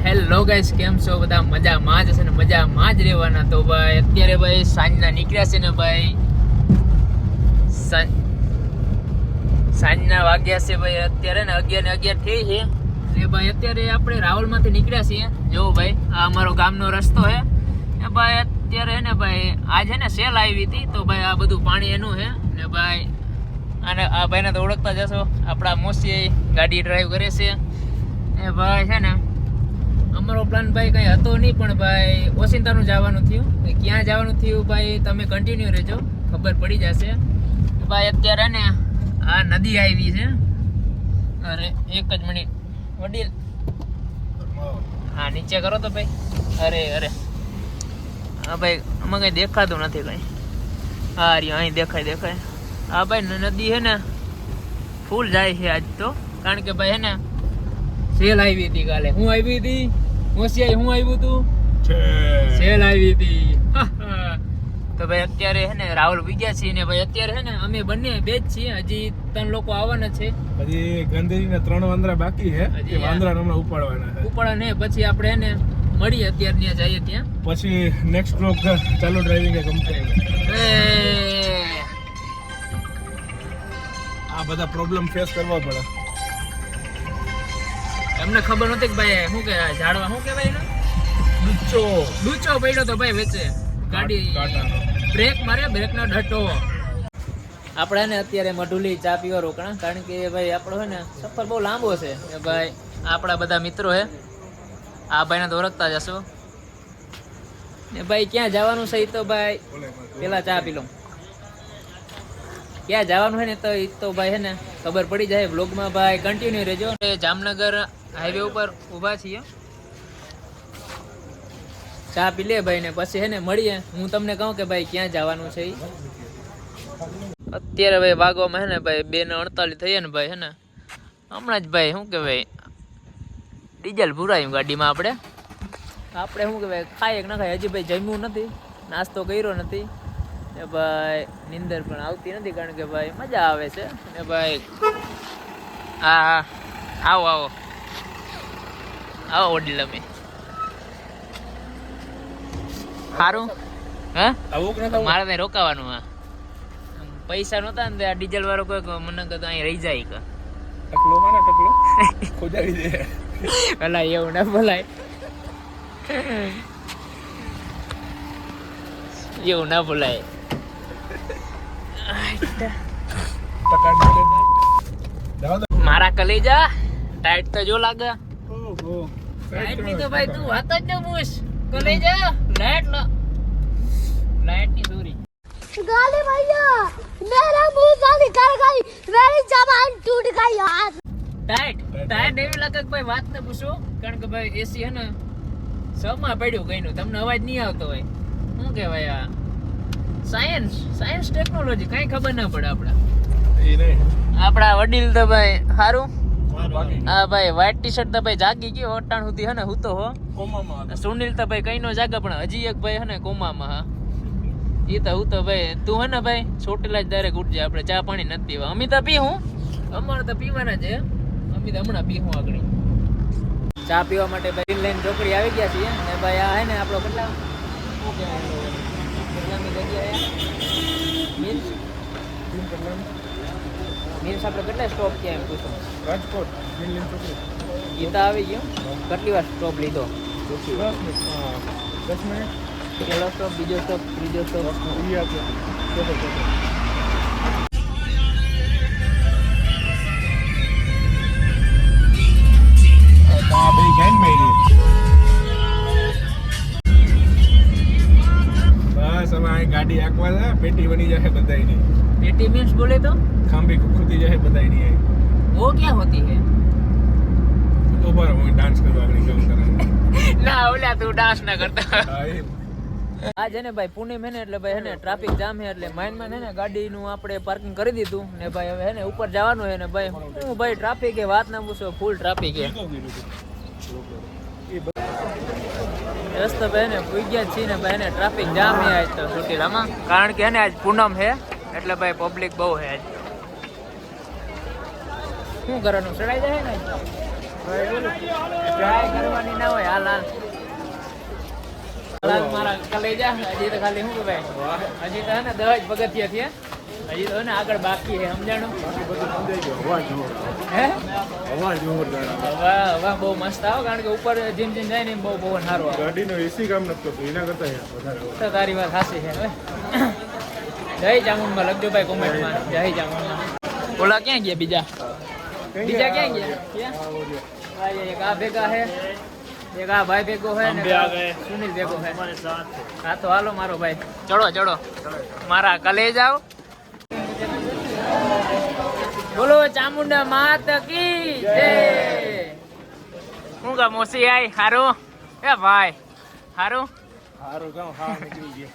Hello guys, કેમ છો બધા? મજામાં જ હશે ને મજામાં જ રહેવાના. તો ભાઈ અત્યારે ભાઈ સાંજના નીકળ્યા છે ને ભાઈ, સાંજના વાગ્યા છે ભાઈ અત્યારે ને 11 થઈ છે. એટલે ભાઈ અત્યારે આપણે રાવલમાંથી નીકળ્યા છીએ. જો ભાઈ આ અમારો ગામનો રસ્તો છે ને ભાઈ. અત્યારે હે ને ભાઈ આજ હે ને સેલ આવી હતી, તો ભાઈ આ બધું પાણી એનું છે ને ભાઈ. અને આ ભાઈને તો ઓળખતા જશો, આપણા મોસી ગાડી ડ્રાઈવ કરે છે એ ભાઈ. છે ને અમારો પ્લાન ભાઈ કંઈ હતો નહીં, પણ ભાઈ ઓસિંતાનું જવાનું થયું. ક્યાં જવાનું થયું ભાઈ તમે કન્ટિન્યુ રહેજો, ખબર પડી જશે ભાઈ. અત્યારે ને આ નદી આવી છે. અરે એક જ મિનિટ વડીલ, હા નીચે કરો તો ભાઈ. અરે હા ભાઈ, આમાં કંઈ દેખાતું નથી કંઈ. હા રહ્યો અહીં દેખાય. હા ભાઈ નદી છે ને ફૂલ જાય છે આજ તો, કારણ કે ભાઈ હે ને સેલ આવી હતી કાલે. હું આવી હતી મોસિયાઈ, હું આવ્યું તું સેલ આવી હતી. તો ભાઈ અત્યારે હે ને રાવલ વિગ્યા છીએ ને ભાઈ. અત્યારે હે ને અમે બંને બે જ છીએ, હજી 3 લોકો આવવાના છે. હજી ગંદરીના 3 વાંદરા બાકી છે, એ વાંદરા હમણાં ઉપાડવાના ને પછી આપણે હે ને મળીએ. અત્યારે ત્યાં જઈએ, ત્યાં પછી નેક્સ્ટ બ્લોક ચાલુ ડ્રાઇવિંગ કંપની. આ બધા પ્રોબ્લેમ ફેસ કરવા પડે. એમને ખબર નહોતી કે ભાઈ શું કે ઝાડવા શું કહેવાય ને, ડૂચો પડ્યો તો ભાઈ વચ્ચે ગાડી બ્રેક મારે, બ્રેકનો ઢટો. આપણે ને અત્યારે મઢુલી ચા પીવા રોકણા, કારણ કે ભાઈ આપણો છે ને સફર બહુ લાંબો છે કે ભાઈ. આપણા બધા મિત્રો હે, આ ભાઈને તો ઓળખતા જશો ને ભાઈ. ક્યાં જવાનું છે તો ભાઈ પેલા ચા પી લો. ક્યાં જવાનું છે ને તો ભાઈ છે ને ખબર પડી જાય બ્લોગમાં ભાઈ, કન્ટિન્યુ રહેજો. જામનગર હાઈવે ઉપર ઊભા છીએ, ચા પી લે ભાઈ ને પછી હે ને મળીએ. હું તમને કહું કે ભાઈ ક્યાં જવાનું છે. અત્યારે ભાઈ વાગવામાં હે ને ભાઈ 2:48 થઈએ ને ભાઈ. હે ને હમણાં જ ભાઈ શું કહેવાય ડીઝલ ભરાયું ગાડીમાં. આપણે શું કહેવાય ખાઈએ કે ના ખાય, હજી ભાઈ જમ્યું નથી, નાસ્તો કર્યો નથી ને ભાઈ. નીંદર પણ આવતી નથી, કારણ કે ભાઈ મજા આવે છે ને ભાઈ. હા આવો વડીલ, અમે સારું હે મારે ત્યાં રોકાવાનું. હા પૈસા નહોતા ને આ ડીઝલ વાળો કોઈ મને કહ્યું અહીં રહી જાય કે ટકલો ખોજાવી દે. ભલા એવું ના બોલાય, એવું ના બોલાય. મારા કલેજા ટાઈટ તો જો લાગે. લાઈટ ની તો ભાઈ તું વાત જ ન પૂછ. કલેજા લાઈટ ની દૂરી गाली भैया मेरा मुंह से निकल गई, मेरी जबान टूट गई यार. ટાઈટ એવી લાગે કે ભાઈ વાત ને પૂછો, કારણ કે ભાઈ એસી હે ને સમાં પડ્યું કઈનું, તમને અવાજ નહીં આવતો હોય. શું કહેવાય આ સાયન્સ ટેકનોલોજી, કઈ ખબર ના પડે. આપણા વડીલ તો ભાઈ સારું. હા ભાઈ વ્હાઈટ ટી-શર્ટ તો ભાઈ જાગી ગયો અટાણ સુધી હે ને હું તો હો. સુનિલ તો ભાઈ કઈ નો જાગે, પણ હજી એક ભાઈ હે ને કોમામાં. હા એ તો હું તો ભાઈ તું હે ને ભાઈ ચોટેલા જ ડાયરેક્ટ ઉઠજે. આપણે ચા પાણી નથી પીવા, અમે તો પીવું, અમારે તો પીવાના છે. અમે તો હમણાં પીવું આગળ. ચા પીવા માટે ભાઈ લઈને ચોકડી આવી ગયા છીએ ને ભાઈ. આ હે ને આપણો કેટલામી જગ્યાએ મીન્સ આપણે કેટલા સ્ટોપ ક્યાં એમ પૂછો? રાજકોટ ગીતા આવી ગયો. કેટલી વાર સ્ટોપ લીધો? 10 મિનિટ. પહેલો સ્ટોપ, બીજો સ્ટોપ, ત્રીજો સ્ટોપ. બસ હવે અહીં ગાડી આંકવા છે, પેટી બની જાય બધાયની. पेटी मीन्स बोले तो खांबी खुदी जाए बताई नहीं है. वो क्या होती है? तो बार वो डांस करवा रही काम कर ना ओला तू डांस ना करता. हां आज है ने भाई पुणे में ने એટલે ભાઈ હે ને ટ્રાફિક જામ છે, એટલે માઈન માં હે ને ગાડી નું આપણે પાર્કિંગ કરી દીધું ને ભાઈ. હવે હે ને ઉપર જવાનું છે ને ભાઈ. હું ભાઈ ટ્રાફિક એ વાત ના પૂછો, ફૂલ ટ્રાફિક છે. રસ્તો ભાઈ ને પૂગ્યા છીએ ને ભાઈ ને ટ્રાફિક જામ છે આજ તો ચોટીલામાં, કારણ કે હે ને આજ પૂનમ છે એટલે ભાઈ પબ્લિક બહુ છે આજ. શું કરવાનું ચડાઈ જાય ને ટ્રાય કરવાની ના હોય હાલ હાલ મારા કલેજા હજી તો ખાલી શું કે ભાઈ હજી તો હે ને 10 પગથિયા થયા હજી તો હે ને આગળ બાકી છે સમજાણું હે વાહ બહુ મસ્ત આવો કારણ કે ઉપર જીમ જીમ જાય ને બહુ પવન સારું આવે ગાડીનો એસી કામ નથી કરતું એના કરતા વધારે તારી વાત સાચી છે હવે જય ચામુંડમાં લખજો ભાઈ કોમેન્ટમાં જય ચામુંડમાં ઓલા ક્યાં ગયા બીજા ક્યાં ગયા એક આ ભેગા હે એક આ ભાઈ ભેગો હે ને સુનિલ ભેગો હે હા તો હાલો મારો ભાઈ ચડો મારા કલેજ આવ બોલો ચામુંડા માત કી જય હું કા મોસી આઈ હારું એ ભાઈ હારું ગામ હા નીકળી ગયા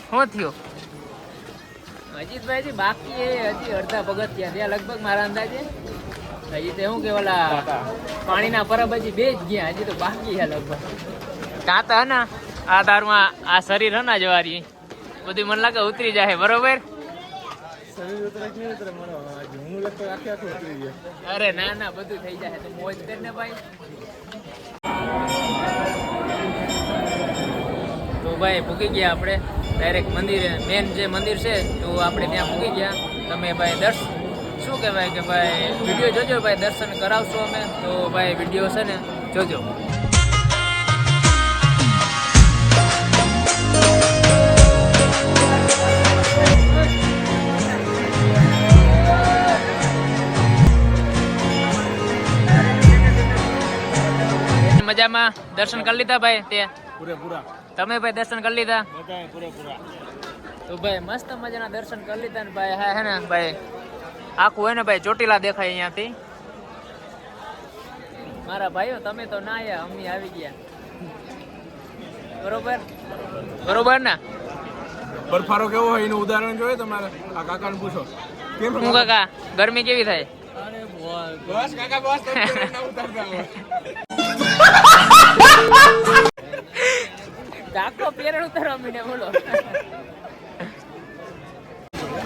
શું થયું અજીતભાઈ બાકી હજી અડધા પગથિયા ત્યાં લગભગ મારા અંદાજે હજી તો શું કે ઓલા પાણીના પરબ હજી 2 જ ગયા હજી તો બાકી છે લગભગ કાં તો ને આ તારમાં આ શરીર હે ને જવારી બધું મને લાગે ઉતરી જાય બરોબર શરીર ઉતરે કે નહીં ઉતરે મને હું લગતો આખે આખું ઉતરી ગયા અરે ના બધું થઈ જાય તો મોજ કરીને ભાઈ તો ભાઈ પૂકી ગયા આપણે ડાયરેક્ટ મંદિરે મેન જે મંદિર છે તો આપણે ત્યાં પૂકી ગયા તમે ભાઈ શું કહેવાય કે ભાઈ વિડીયો જોજો ભાઈ દર્શન કરાવશો અમે તો ભાઈ વિડીયો છે ને જોજો મજામાં દર્શન કરી લીધા ભાઈ તે પૂરેપૂરા તમે ભાઈ દર્શન કરી લીધા બધાય પૂરેપૂરા તો ભાઈ મસ્ત મજાના દર્શન કરી લીધા ને ભાઈ હા હે ને ભાઈ આખું હોય ને ભાઈ ચોટીલા દેખાય અહીંયાથી મારા ભાઈઓ તમે તો ના આવ્યા અમે આવી ગયા બરોબર ને બરફારો કેવો હોય એનું ઉદાહરણ જોઈએ તમારે આ કાકાને પૂછો કેમ હું કાકા ગરમી કેવી થાય બસ કાકા બસ તમે ના ઉતારતા હોય કાકો પેરણ ઉતારવા મીડે બોલો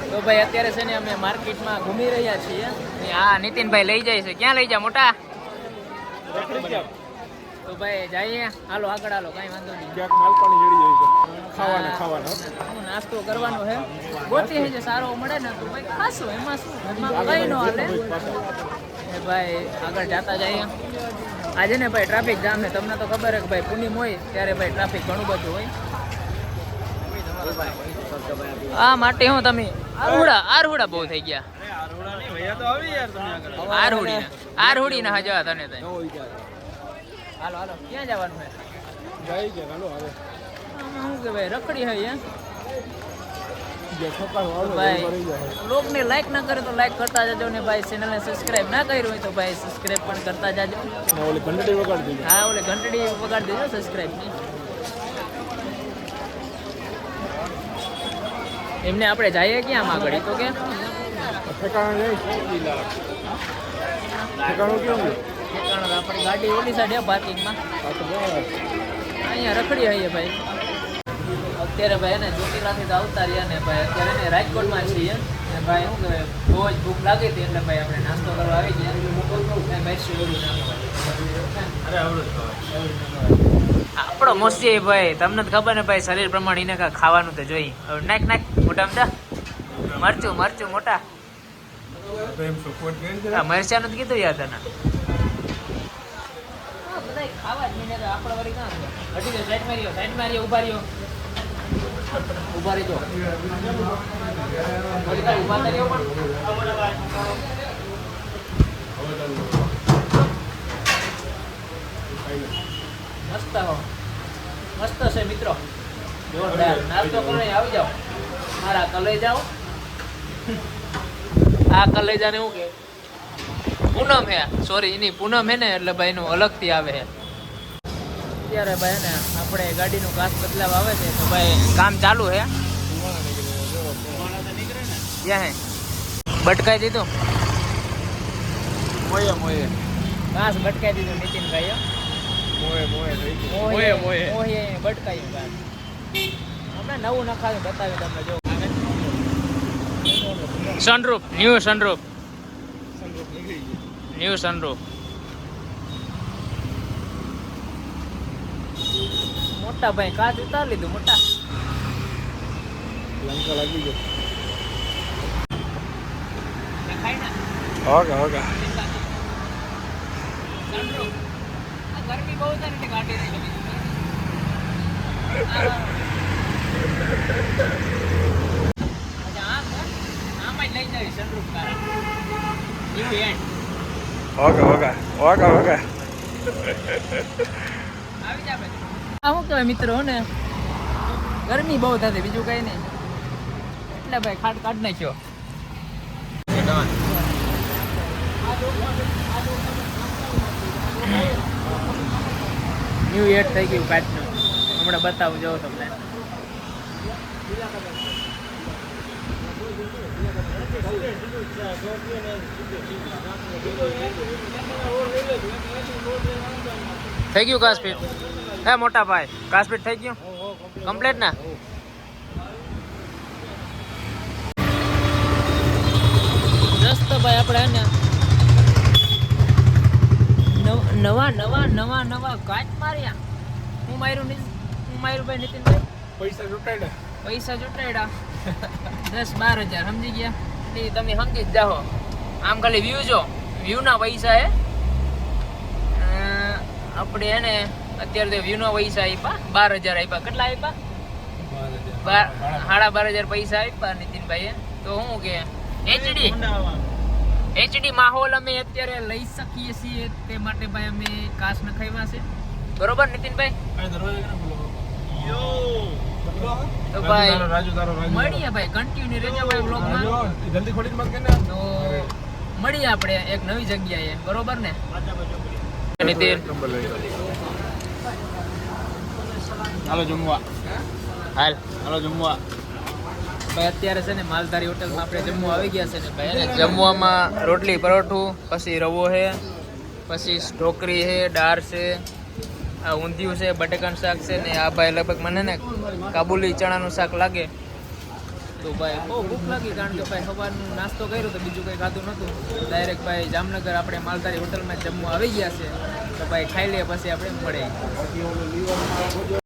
તો ભાઈ અત્યારે છે ને અમે માર્કેટમાં ઘૂમી રહ્યા છીએ હા નીતિનભાઈ લઈ જાય છે ક્યાં લઈ જા મોટા તો ભાઈ જઈએ હાલો આગળ હાલો કઈ વાંધો નહીં ક્યાંક માલપાણી જડી જાય છે ખાવાના નાસ્તો કરવાનો છે ગોતી છે જે સારો મળે ને તો ભાઈ ખાશું એમાં શું એમાં કઈ ન હાલે એ ભાઈ આગળ જતા જઈએ આજે ને ભાઈ ટ્રાફિક જામ છે તમને તો ખબર છે કે ભાઈ પૂનમ હોય ત્યારે ભાઈ ટ્રાફિક ઘણું બધું હોય આ માટે હું તમે આરહુડા બહુ થઈ ગયા આરહુડી ના હજવા તને હાલો ક્યાં જવાનું છે શું કે ભાઈ રખડી હોય ભાઈ લોકોને લાઈક ના કરે તો લાઈક કરતા જજો ને ભાઈ ચેનલને સબસ્ક્રાઇબ ના કર્યું હોય તો ભાઈ સબસ્ક્રાઇબ પણ કરતા જજો ઓલી ઘંટડી વગાડી દેજો હા ઓલી ઘંટડી વગાડી દેજો સબસ્ક્રાઇબ ની એમને આપણે જઈએ ક્યાં આગળ તો કે ઠેકાણું કેવું ઠેકાણું આપણી ગાડી ઓલી સાઈડ પાર્કિંગમાં અહીંયા રખડી હઈએ ભાઈ અત્યારે ભાઈ એને ચોટીલાથી તો આવતા રહ્યા ને ભાઈ અત્યારે એને રાજકોટમાં છીએ ને ભાઈ શું કહેવાય બહુ જ ભૂખ લાગી હતી એટલે ભાઈ આપણે નાસ્તો કરવા આવી ગયા આપણો મોસી ભાઈ તમને ખબર ને ભાઈ શરીર પ્રમાણે એને કાંઈ ખાવાનું તો જોઈએ હવે નાખ મોટા મરચું મોટા મરચાનું જ કીધું યાર તને બધા ખાવા જ નહીં આપણે વળી કાં હટી સાઈડ મારીઓ ઉભા રહ્યો ઉભા રહેજો ઉભા કર્યો પણ મસ્ત છે મિત્રો જોરદાર નાસ્તો કરીને આવી જાઓ મારા કલેજાઓ આ કલેજાને શું કે પૂનમ હે સોરી એની પૂનમ હે ને એટલે ભાઈ એનું અલગથી આવે છે અત્યારે ભાઈ ને આપણે ગાડીનું કાચ બદલાવ આવે છે તો ભાઈ કામ ચાલુ છે ક્યાં હે બટકાઈ દીધું મોયે કાચ બટકાઈ દીધું નીતિનભાઈ મોહે બટકાયું કાચ હમણાં નવું નખાયું બતાવ્યું તમને જો sunroof new sunroof new sunroof. મોટા ભાઈ કાચ ઉતાર લીધું મોટા. લંકા લાગી ગયો. દેખાય ને ઓકે ઓકે. સનરૂફ. આ ગરમી બહુ થાય એટલે કાઢી દે. આમાં જ લઈ જાય sunroof car. New and. Okay okay okay okay. આવી જા ભાઈ. આ શું કહેવાય મિત્રો ને ગરમી બહુ થતી બીજું કઈ નહીં એટલે ભાઈ ખાટ કાઢ નાખ્યો. ન્યુ એડ થઈ ગયું કાચનું. હમણાં બતાવું જાઉં તમને. થઈ ગયું કાસ્પીટ. હે મોટા ભાઈ કાસ્પીટ થઈ ગયું કમ્પ્લીટ ને. દોસ્ત ભાઈ આપણે નવા કાચ માર્યા. હું માર્યું ભાઈ નીતિનભાઈ પૈસા લૂંટાડ્યા. પૈસા ચૂંટાડ્યા 10-12 હજાર સમજી ગયા. એટલે તમે સમજી જ જાઓ. આમ ખાલી વ્યૂ જો વ્યૂના પૈસા હે. આપણે એને અત્યારે તો વ્યૂના પૈસા આપ્યા 12,000 આપ્યા. કેટલા આપ્યા? 12,500 પૈસા આપ્યા નીતિનભાઈએ. તો હું કે એચડી માહોલ અમે અત્યારે લઈ શકીએ છીએ તે માટે ભાઈ અમે કાચ નખાવ્યા છે. બરોબર નીતિનભાઈ? તો ભાઈ મળીએ ભાઈ કન્ટિન્યુ રહેજો ભાઈ બ્લોગમાં. જલ્દી ખોલીને બંધ કરીને. તો મળીએ આપણે એક નવી જગ્યાએ. બરોબર ને નીતિન? હાલો જમવા. હાલો જમવા. ભાઈ અત્યારે છે ને માલધારી હોટલમાં આપણે જમવા આવી ગયા છે ને ભાઈ. અને જમવામાં રોટલી પરોઠું, પછી રવો છે, પછી ઢોકરી છે, દાળ છે, આ ઊંધિયું છે, બટેકાનું શાક છે ને આ ભાઈ લગભગ મને ને કાબુલી ચણાનું શાક લાગે. તો ભાઈ બહુ ભૂખ લાગી કારણ કે ભાઈ સવારનું નાસ્તો કર્યો તો બીજું કંઈ ખાધું નહોતું. ડાયરેક્ટ ભાઈ જામનગર આપણે માલધારી હોટલમાં જમવા આવી ગયા છે. તો ભાઈ ખાઈ લઈએ પછી આપણે મળે.